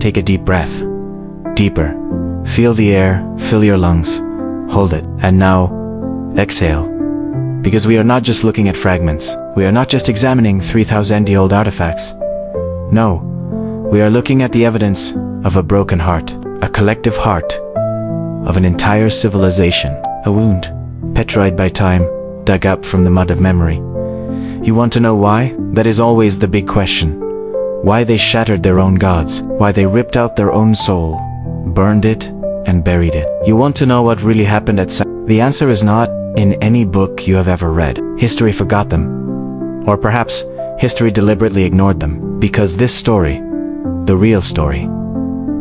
Take a deep breath. Deeper. Feel the air, fill your lungs. Hold it. And now, exhale. Because we are not just looking at fragments. We are not just examining 3,000-year-old artifacts. No, we are looking at the evidence of a broken heart. A collective heart. Of an entire civilization. A wound, petrified by time, dug up from the mud of memory. You want to know why? That is always the big question. Why they shattered their own gods. Why they ripped out their own soul, burned it, and buried it. You want to know what really happened at The answer is not in any book you have ever read. History forgot them. Or perhaps, history deliberately ignored them. Because this story, the real story,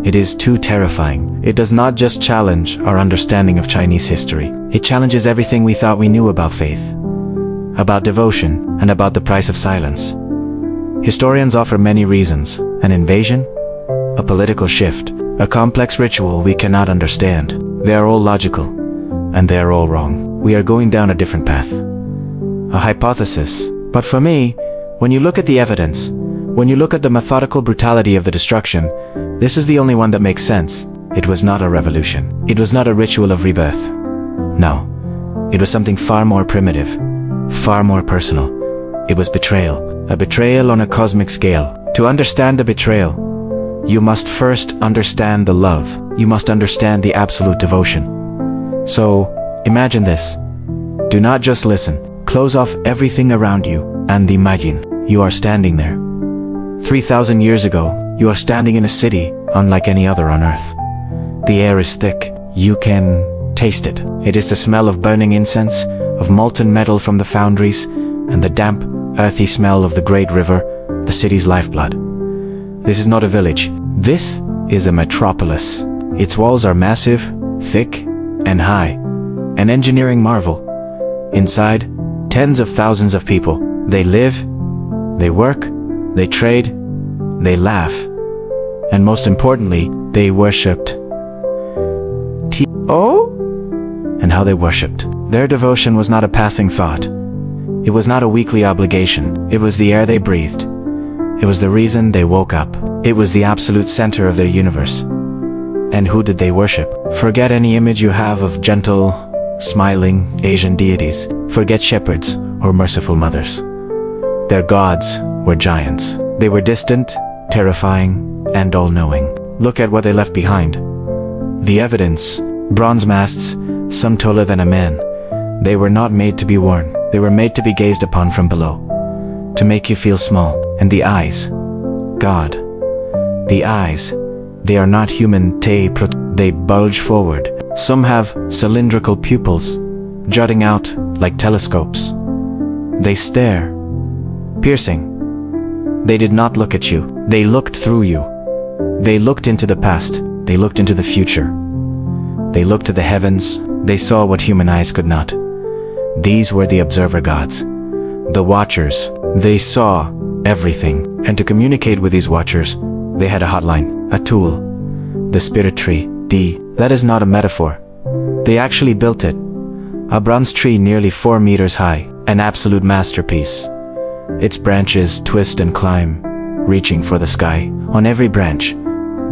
it is too terrifying. It does not just challenge our understanding of Chinese history. It challenges everything we thought we knew about faith, about devotion, and about the price of silence. Historians offer many reasons. An invasion, a political shift, a complex ritual we cannot understand. They are all logical, and they are all wrong. We are going down a different path. A hypothesis. But for me, when you look at the evidence, when you look at the methodical brutality of the destruction, this is the only one that makes sense. It was not a revolution. It was not a ritual of rebirth. No, it was something far more primitive, far more personal. It was betrayal. A betrayal on a cosmic scale. To understand the betrayal, you must first understand the love. You must understand the absolute devotion. So, imagine this. Do not just listen. Close off everything around you and imagine you are standing there. 3,000 years ago, you are standing in a city unlike any other on earth. The air is thick. You can taste it. It is the smell of burning incense, of molten metal from the foundries, and the damp, earthy smell of the great river, the city's lifeblood. This is not a village. This is a metropolis. Its walls are massive, thick, and high. An engineering marvel. Inside, tens of thousands of people. They live, they work, they trade, they laugh, and most importantly, they worshipped. And how they worshipped. Their devotion was not a passing thought. It was not a weekly obligation. It was the air they breathed. It was the reason they woke up. It was the absolute center of their universe. And who did they worship? Forget any image you have of gentle, smiling Asian deities. Forget shepherds or merciful mothers. Their gods were giants. They were distant, terrifying, and all-knowing. Look at what they left behind. The evidence. Bronze masts, some taller than a man. They were not made to be worn. They were made to be gazed upon from below, to make you feel small. And the eyes. God. The eyes. They are not human. They bulge forward. Some have cylindrical pupils, jutting out like telescopes. They stare. Piercing. They did not look at you. They looked through you. They looked into the past. They looked into the future. They looked to the heavens. They saw what human eyes could not. These were the observer gods. The watchers. They saw everything. And to communicate with these watchers, they had a hotline, a tool. The spirit tree. That is not a metaphor. They actually built it. A bronze tree nearly 4 meters high. An absolute masterpiece. Its branches twist and climb, reaching for the sky. On every branch,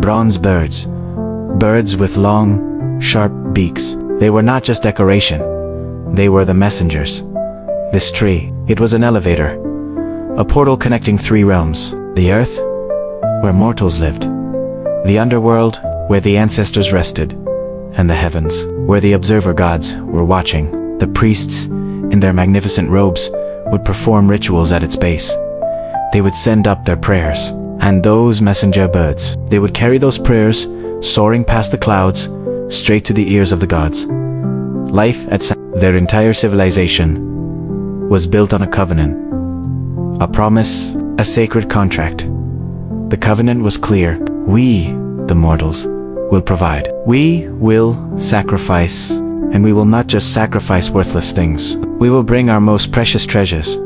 bronze birds. Birds with long, sharp beaks. They were not just decoration. They were the messengers. This tree, it was an elevator. A portal connecting 3 realms. The earth, where mortals lived. The underworld, where the ancestors rested. And the heavens, where the observer gods were watching. The priests, in their magnificent robes, would perform rituals at its base. They would send up their prayers. And those messenger birds, they would carry those prayers, soaring past the clouds, straight to the ears of the gods. Life at their entire civilization was built on a covenant. A promise, a sacred contract. The covenant was clear. We, the mortals, will provide. We will sacrifice. And we will not just sacrifice worthless things. We will bring our most precious treasures.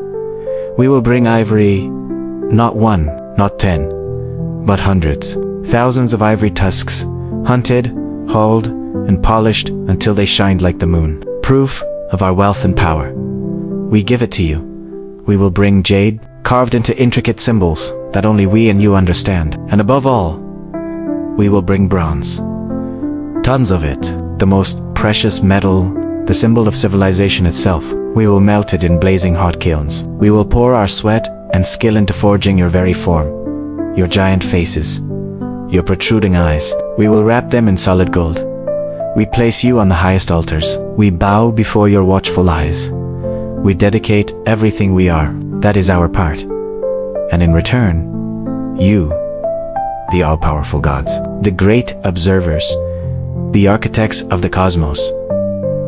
We will bring ivory, not 1, not 10, but hundreds. Thousands of ivory tusks, hunted, hauled, and polished until they shined like the moon. Proof of our wealth and power. We give it to you. We will bring jade, carved into intricate symbols that only we and you understand. And above all, we will bring bronze. Tons of it, the most precious metal, the symbol of civilization itself. We will melt it in blazing hot kilns. We will pour our sweat and skill into forging your very form, your giant faces, your protruding eyes. We will wrap them in solid gold. We place you on the highest altars. We bow before your watchful eyes. We dedicate everything we are. That is our part. And in return, you, the all-powerful gods, the great observers, the architects of the cosmos,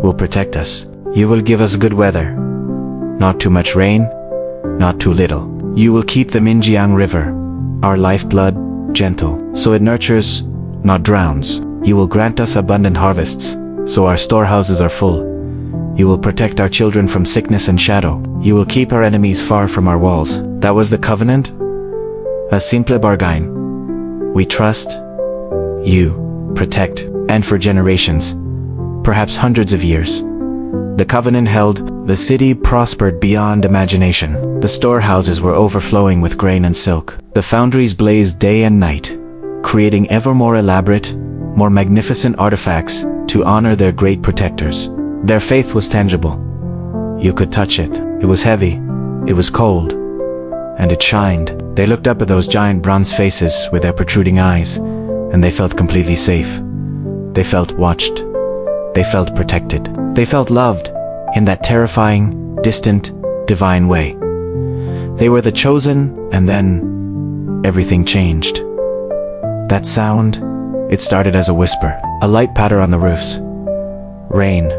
will protect us. You will give us good weather. Not too much rain, not too little. You will keep the Minjiang River, our lifeblood, gentle, so it nurtures, not drowns. You will grant us abundant harvests, so our storehouses are full. You will protect our children from sickness and shadow. You will keep our enemies far from our walls. That was the covenant? A simple bargain. We trust, you protect, and for generations, perhaps hundreds of years. The covenant held, the city prospered beyond imagination. The storehouses were overflowing with grain and silk. The foundries blazed day and night, creating ever more elaborate, more magnificent artifacts to honor their great protectors. Their faith was tangible. You could touch it. It was heavy. It was cold. And it shined. They looked up at those giant bronze faces with their protruding eyes, and they felt completely safe. They felt watched. They felt protected. They felt loved in that terrifying, distant, divine way. They were the chosen, and then everything changed. That sound, it started as a whisper, a light patter on the roofs. Rain,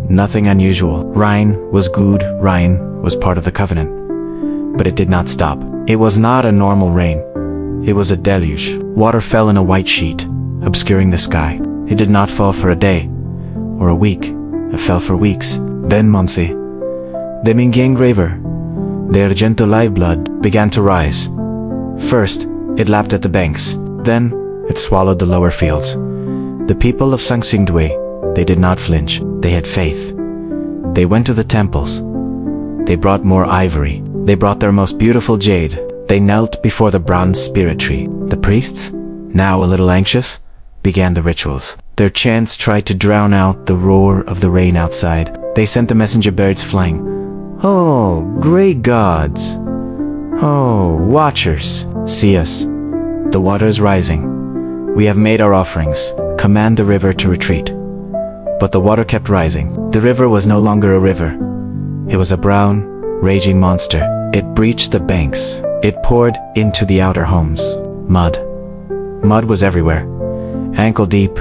nothing unusual. Rain was good, rain was part of the covenant. But it did not stop. It was not a normal rain. It was a deluge. Water fell in a white sheet, obscuring the sky. It did not fall for a day, or a week. It fell for weeks. Then Monsi, the Mingyang River, their gentle lifeblood, began to rise. First, it lapped at the banks. Then, it swallowed the lower fields. The people of Sanxingdui, they did not flinch. They had faith. They went to the temples. They brought more ivory. They brought their most beautiful jade. They knelt before the bronze spirit tree. The priests, now a little anxious, began the rituals. Their chants tried to drown out the roar of the rain outside. They sent the messenger birds flying. Oh, great gods! Oh, watchers! See us. The water is rising. We have made our offerings. Command the river to retreat. But the water kept rising. The river was no longer a river. It was a brown, raging monster. It breached the banks. It poured into the outer homes. Mud. Mud was everywhere. Ankle deep,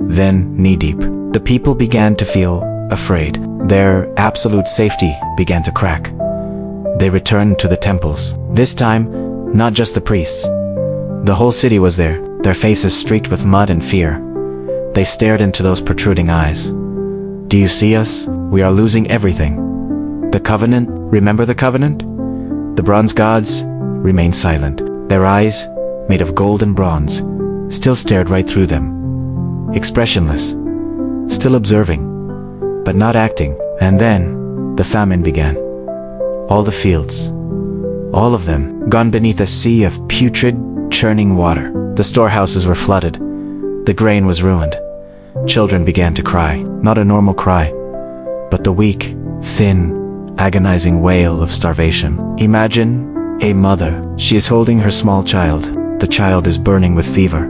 then knee deep. The people began to feel afraid. Their absolute safety began to crack. They returned to the temples. This time, not just the priests. The whole city was there, their faces streaked with mud and fear. They stared into those protruding eyes. Do you see us? We are losing everything. The covenant, remember the covenant? The bronze gods remained silent. Their eyes, made of gold and bronze, still stared right through them. Expressionless, still observing, but not acting. And then, the famine began. All the fields, all of them, gone beneath a sea of putrid, churning water. The storehouses were flooded. The grain was ruined. Children began to cry. Not a normal cry, but the weak, thin, agonizing wail of starvation. Imagine a mother. She is holding her small child. The child is burning with fever.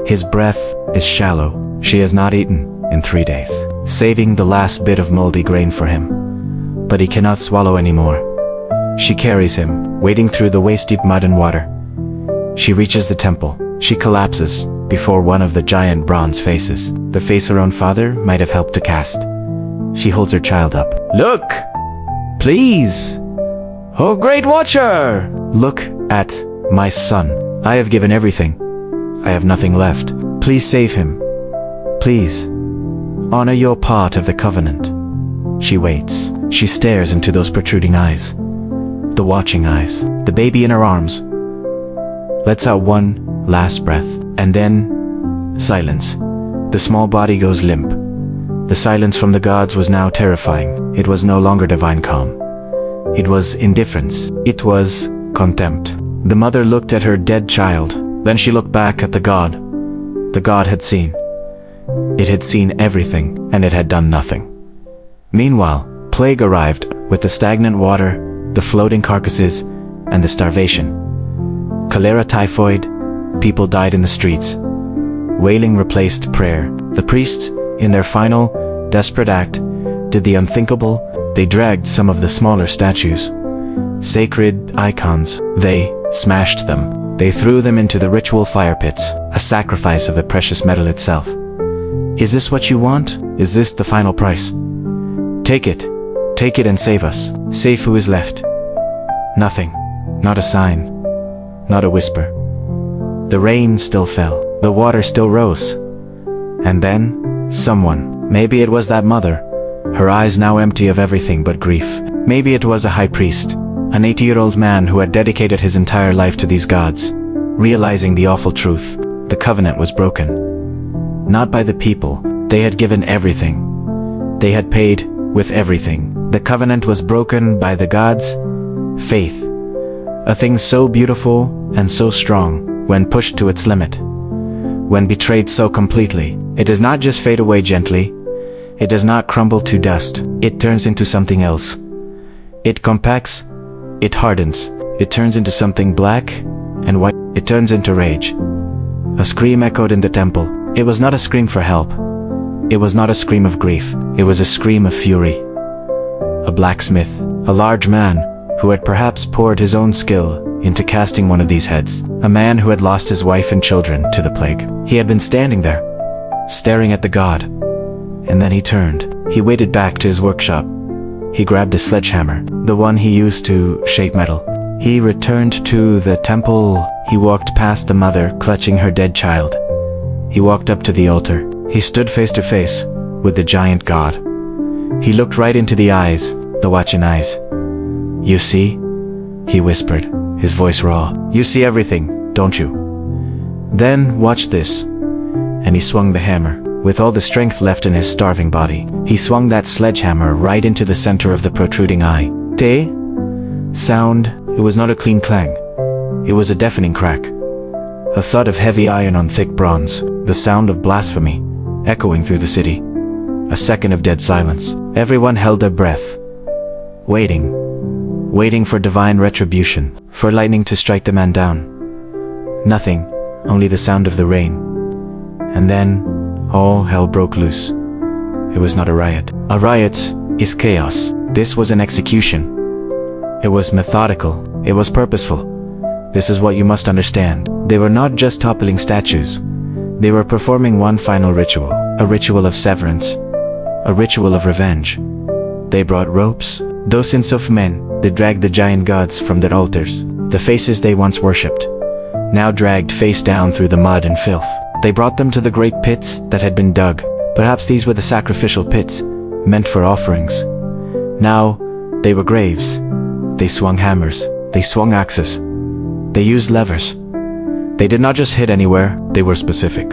His breath is shallow. She has not eaten in 3 days, saving the last bit of moldy grain for him. But he cannot swallow anymore. She carries him, wading through the waist-deep mud and water. She reaches the temple. She collapses before one of the giant bronze faces, the face her own father might have helped to cast. She holds her child up. Look! Please! Oh, great watcher! Look at my son. I have given everything. I have nothing left. Please save him. Please. Honor your part of the covenant. She waits. She stares into those protruding eyes. The watching eyes. The baby in her arms. Lets out one last breath. And then, silence. The small body goes limp. The silence from the gods was now terrifying. It was no longer divine calm. It was indifference. It was contempt. The mother looked at her dead child. Then she looked back at the god. The god had seen. It had seen everything, and it had done nothing. Meanwhile, plague arrived with the stagnant water, the floating carcasses, and the starvation. Cholera, typhoid, people died in the streets. Wailing replaced prayer. The priests, in their final, desperate act, did the unthinkable. They dragged some of the smaller statues, sacred icons. They smashed them. They threw them into the ritual fire pits, a sacrifice of the precious metal itself. Is this what you want? Is this the final price? Take it and save us. Save who is left. Nothing, not a sign, not a whisper. The rain still fell, the water still rose. And then, someone, maybe it was that mother, her eyes now empty of everything but grief. Maybe it was a high priest, an 80-year-old man who had dedicated his entire life to these gods, realizing the awful truth. The covenant was broken. Not by the people. They had given everything. They had paid with everything. The covenant was broken by the gods' faith. A thing so beautiful and so strong, when pushed to its limit. When betrayed so completely, it does not just fade away gently. It does not crumble to dust. It turns into something else. It compacts. It hardens. It turns into something black and white. It turns into rage. A scream echoed in the temple. It was not a scream for help. It was not a scream of grief. It was a scream of fury. A blacksmith, a large man, who had perhaps poured his own skill into casting one of these heads. A man who had lost his wife and children to the plague. He had been standing there, staring at the god. And then he turned. He waded back to his workshop. He grabbed a sledgehammer, the one he used to shape metal. He returned to the temple. He walked past the mother clutching her dead child. He walked up to the altar. He stood face to face with the giant god. He looked right into the eyes, the watching eyes. You see? He whispered, his voice raw. You see everything, don't you? Then watch this. And he swung the hammer. With all the strength left in his starving body, he swung that sledgehammer right into the center of the protruding eye. Te? Sound. It was not a clean clang. It was a deafening crack. A thud of heavy iron on thick bronze. The sound of blasphemy, echoing through the city. A second of dead silence. Everyone held their breath. Waiting for divine retribution, for lightning to strike the man down. Nothing, only the sound of the rain. And then, all hell broke loose. It was not a riot. A riot is chaos. This was an execution. It was methodical. It was purposeful. This is what you must understand. They were not just toppling statues. They were performing one final ritual. A ritual of severance. A ritual of revenge. They brought ropes. Those sins of men, they dragged the giant gods from their altars. The faces they once worshipped, now dragged face down through the mud and filth. They brought them to the great pits that had been dug. Perhaps these were the sacrificial pits, meant for offerings. Now, they were graves. They swung hammers. They swung axes. They used levers. They did not just hit anywhere, they were specific.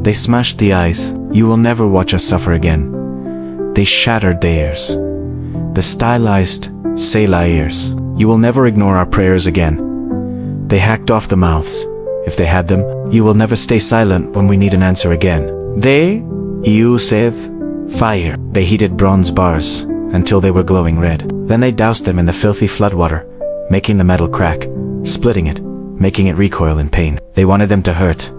They smashed the eyes. You will never watch us suffer again. They shattered the ears. The stylized Selah ears. You will never ignore our prayers again. They hacked off the mouths. If they had them, you will never stay silent when we need an answer again. They used fire. They heated bronze bars until they were glowing red. Then they doused them in the filthy floodwater, making the metal crack, splitting it, making it recoil in pain. They wanted them to hurt.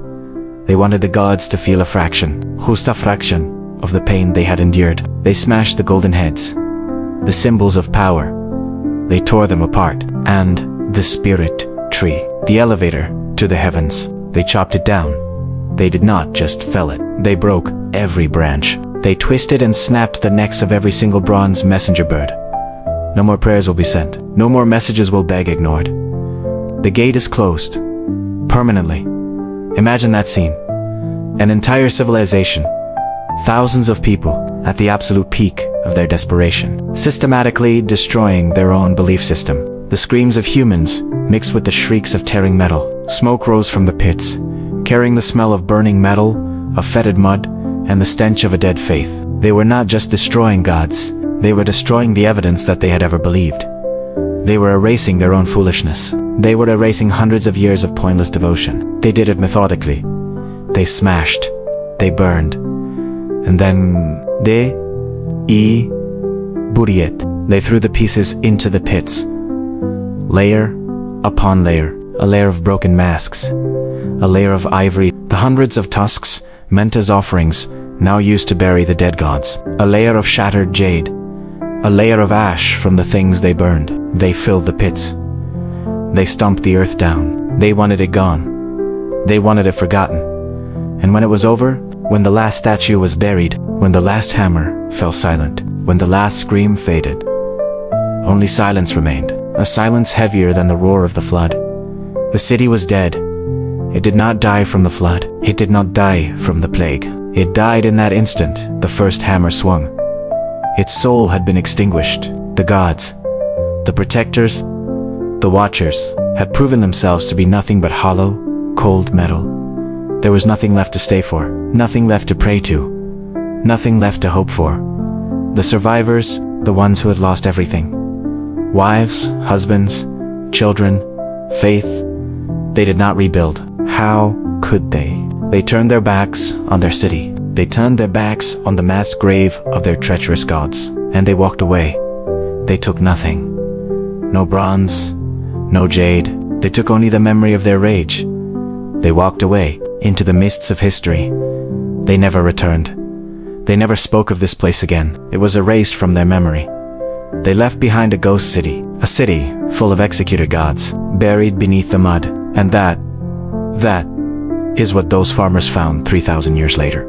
They wanted the gods to feel a fraction, just a fraction, of the pain they had endured. They smashed the golden heads, the symbols of power. They tore them apart. And the spirit tree, the elevator to the heavens, they chopped it down. They did not just fell it. They broke every branch. They twisted and snapped the necks of every single bronze messenger bird. No more prayers will be sent. No more messages will beg ignored. The gate is closed. Permanently. Imagine that scene. An entire civilization. Thousands of people at the absolute peak of their desperation, systematically destroying their own belief system. The screams of humans mixed with the shrieks of tearing metal. Smoke rose from the pits, carrying the smell of burning metal, of fetid mud, and the stench of a dead faith. They were not just destroying gods, they were destroying the evidence that they had ever believed. They were erasing their own foolishness. They were erasing hundreds of years of pointless devotion. They did it methodically. They smashed. They burned. And then they buried. They threw the pieces into the pits. Layer upon layer. A layer of broken masks. A layer of ivory. The hundreds of tusks, meant as offerings, now used to bury the dead gods. A layer of shattered jade. A layer of ash from the things they burned. They filled the pits. They stomped the earth down. They wanted it gone. They wanted it forgotten. And when it was over, when the last statue was buried, when the last hammer fell silent, when the last scream faded, only silence remained, a silence heavier than the roar of the flood. The city was dead. It did not die from the flood. It did not die from the plague. It died in that instant the first hammer swung. Its soul had been extinguished. The gods, the protectors, the watchers, had proven themselves to be nothing but hollow, cold metal. There was nothing left to stay for, nothing left to pray to, nothing left to hope for. The survivors, the ones who had lost everything. Wives, husbands, children, faith, they did not rebuild. How could they? They turned their backs on their city. They turned their backs on the mass grave of their treacherous gods. And they walked away. They took nothing. No bronze, no jade. They took only the memory of their rage. They walked away into the mists of history. They never returned. They never spoke of this place again. It was erased from their memory. They left behind a ghost city, a city full of executed gods, buried beneath the mud. And that is what those farmers found 3,000 years later.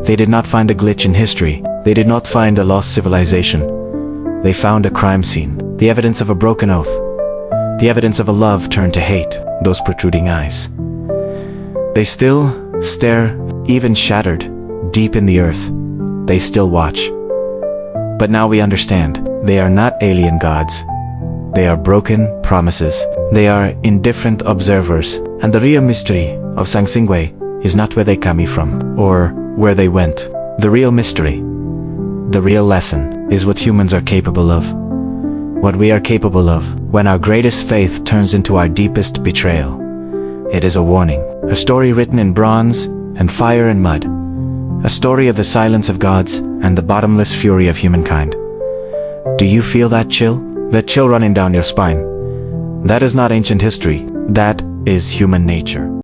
They did not find a glitch in history. They did not find a lost civilization. They found a crime scene, the evidence of a broken oath, the evidence of a love turned to hate, those protruding eyes. They still stare, even shattered, deep in the earth. They still watch. But now we understand, they are not alien gods. They are broken promises. They are indifferent observers. And the real mystery of Sanxingdui is not where they came from, or where they went. The real mystery, the real lesson, is what humans are capable of. What we are capable of when our greatest faith turns into our deepest betrayal. It is a warning, a story written in bronze and fire and mud, a story of the silence of gods and the bottomless fury of humankind. Do you feel that chill? That chill running down your spine? That is not ancient history. That is human nature.